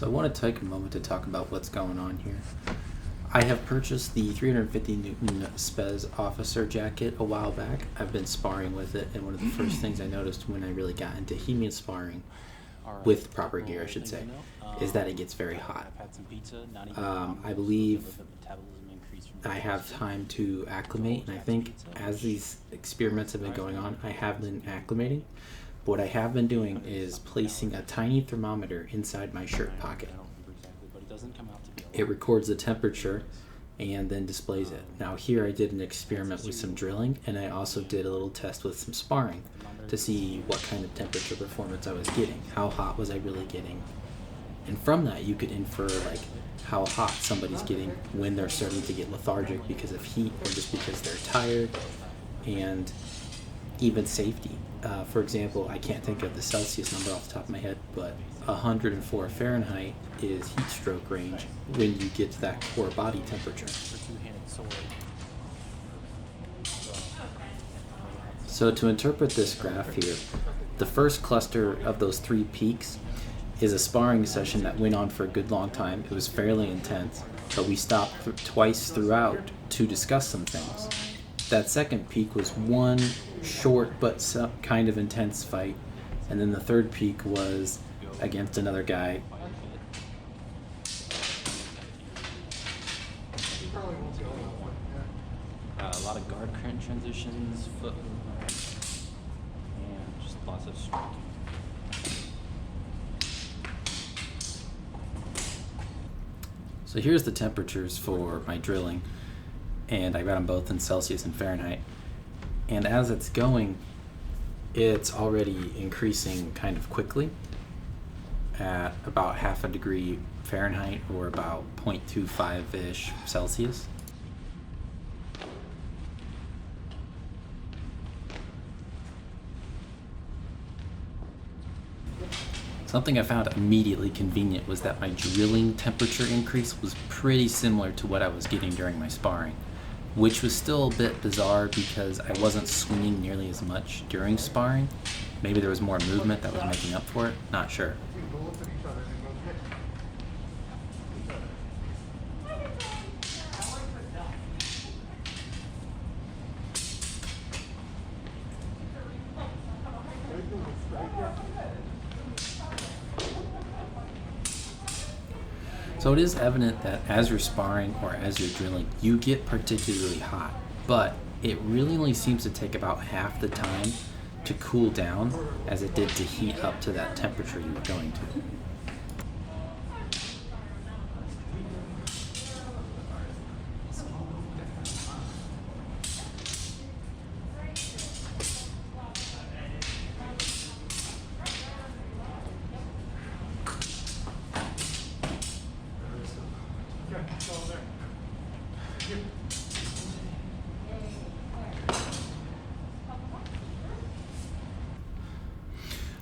So I want to take a moment to talk about what's going on here. I have purchased the 350 Newton SPES Officer Jacket a while back. I've been sparring with it, and one of the first things I noticed when I really got into HEMA sparring, with proper gear I should say, is that it gets very hot. I believe I have time to acclimate, and I think as these experiments have been going on, I have been acclimating. What I have been doing is placing a tiny thermometer inside my shirt pocket. It records the temperature and then displays it. Now here I did an experiment with some drilling, and I also did a little test with some sparring to see what kind of temperature performance I was getting. How hot was I really getting? And from that you could infer like how hot somebody's getting when they're starting to get lethargic because of heat or just because they're tired, and even safety. For example, I can't think of the Celsius number off the top of my head, but 104 Fahrenheit is heat stroke range when you get to that core body temperature. So to interpret this graph here, the first cluster of those 3 peaks is a sparring session that went on for a good long time. It was fairly intense, but we stopped twice throughout to discuss some things. That second peak was one short but some kind of intense fight, and then the third peak was against another guy. A lot of guard current transitions, foot movement, and just lots of striking. So here's the temperatures for my drilling, and I got them both in Celsius and Fahrenheit. And as it's going, it's already increasing kind of quickly at about half a degree Fahrenheit or about 0.25-ish Celsius. Something I found immediately convenient was that my drilling temperature increase was pretty similar to what I was getting during my sparring, which was still a bit bizarre because I wasn't swinging nearly as much during sparring. Maybe there was more movement that was making up for it, not sure. So it is evident that as you're sparring or as you're drilling, you get particularly hot, but it really only seems to take about half the time to cool down as it did to heat up to that temperature you were going to.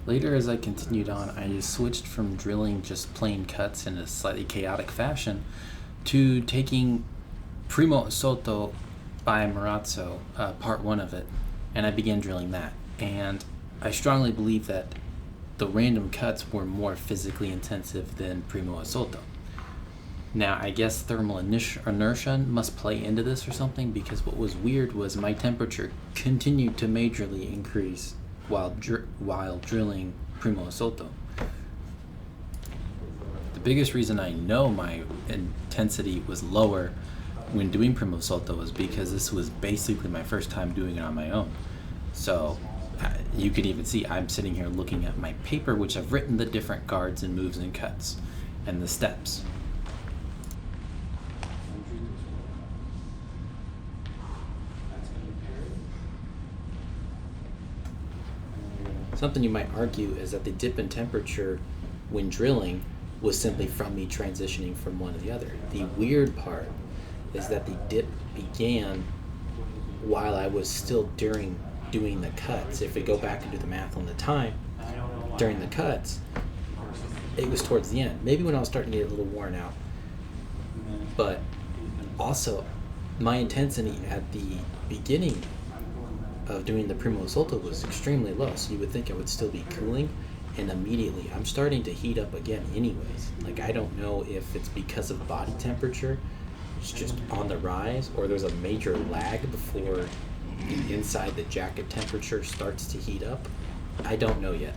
Later, as I continued on, I switched from drilling just plain cuts in a slightly chaotic fashion to taking Primo Assaulto by Marazzo, part 1 of it, and I began drilling that. And I strongly believe that the random cuts were more physically intensive than Primo Assaulto. Now, I guess thermal inertia must play into this or something, because what was weird was my temperature continued to majorly increase while drilling Primo Assaulto. The biggest reason I know my intensity was lower when doing Primo Assaulto was because this was basically my first time doing it on my own. So you can even see I'm sitting here looking at my paper, which I've written the different guards and moves and cuts and the steps. Something you might argue is that the dip in temperature when drilling was simply from me transitioning from one to the other. The weird part is that the dip began while I was still doing the cuts. If we go back and do the math on the time, during the cuts, it was towards the end. Maybe when I was starting to get a little worn out. But also, my intensity at the beginning of doing the Primo Assaulto was extremely low, so you would think I would still be cooling, and immediately I'm starting to heat up again anyways. Like, I don't know if it's because of body temperature, it's just on the rise, or there's a major lag before the inside the jacket temperature starts to heat up. I don't know yet.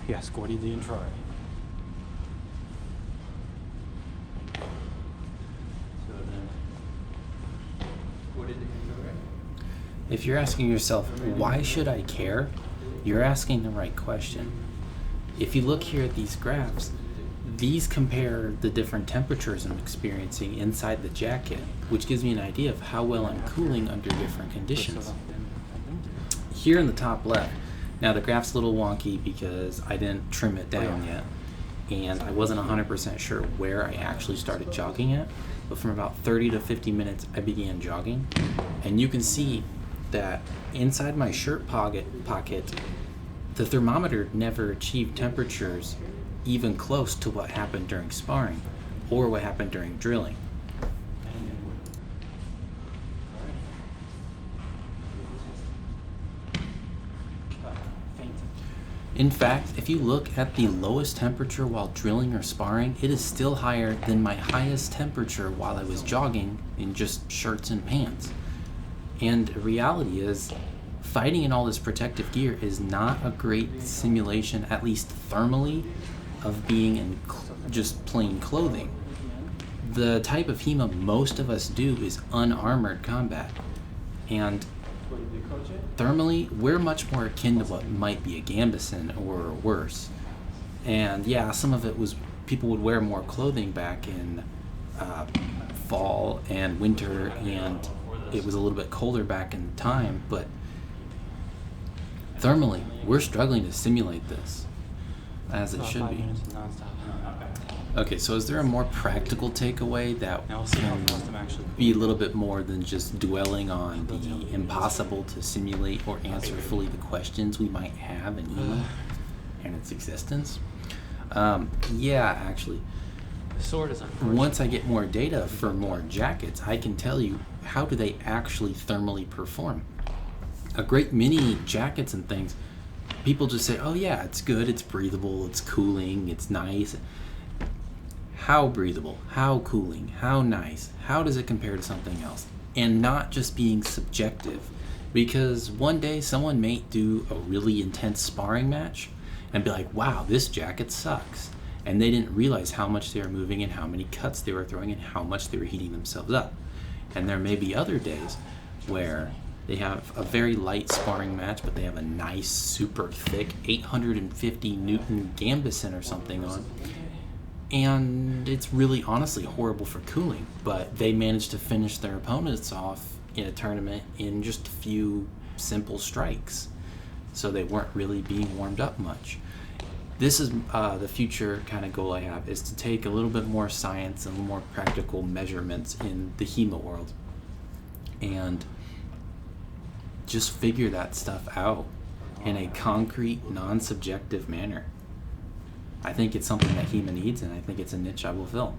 Yes, guardi the intro. So then, guardi the intro. If you're asking yourself, why should I care? You're asking the right question. If you look here at these graphs, these compare the different temperatures I'm experiencing inside the jacket, which gives me an idea of how well I'm cooling under different conditions. Here in the top left, now the graph's a little wonky because I didn't trim it down yet, and I wasn't 100% sure where I actually started jogging at, but from about 30 to 50 minutes I began jogging, and you can see that inside my shirt pocket, the thermometer never achieved temperatures even close to what happened during sparring or what happened during drilling. In fact, if you look at the lowest temperature while drilling or sparring, it is still higher than my highest temperature while I was jogging in just shirts and pants. And reality is, fighting in all this protective gear is not a great simulation, at least thermally, of being in just plain clothing. The type of HEMA most of us do is unarmored combat. And thermally, we're much more akin to what might be a gambeson or worse. And yeah, some of it was people would wear more clothing back in fall and winter, and it was a little bit colder back in time, but thermally, we're struggling to simulate this, as it should be. Okay, so is there a more practical takeaway that can be a little bit more than just dwelling on the impossible to simulate or answer fully the questions we might have in HEMA and its existence? Yeah, actually. Once I get more data for more jackets, I can tell you how do they actually thermally perform. A great many jackets and things, people just say, oh yeah, it's good, it's breathable, it's cooling, it's nice. How breathable, how cooling, how nice, how does it compare to something else? And not just being subjective, because one day someone may do a really intense sparring match and be like, wow, this jacket sucks. And they didn't realize how much they were moving and how many cuts they were throwing and how much they were heating themselves up. And there may be other days where they have a very light sparring match, but they have a nice, super thick 850 Newton gambeson or something on. And it's really honestly horrible for cooling, but they managed to finish their opponents off in a tournament in just a few simple strikes. So they weren't really being warmed up much. This is the future kind of goal I have, is to take a little bit more science and more practical measurements in the HEMA world and just figure that stuff out in a concrete, non-subjective manner. I think it's something that HEMA needs, and I think it's a niche I will fill.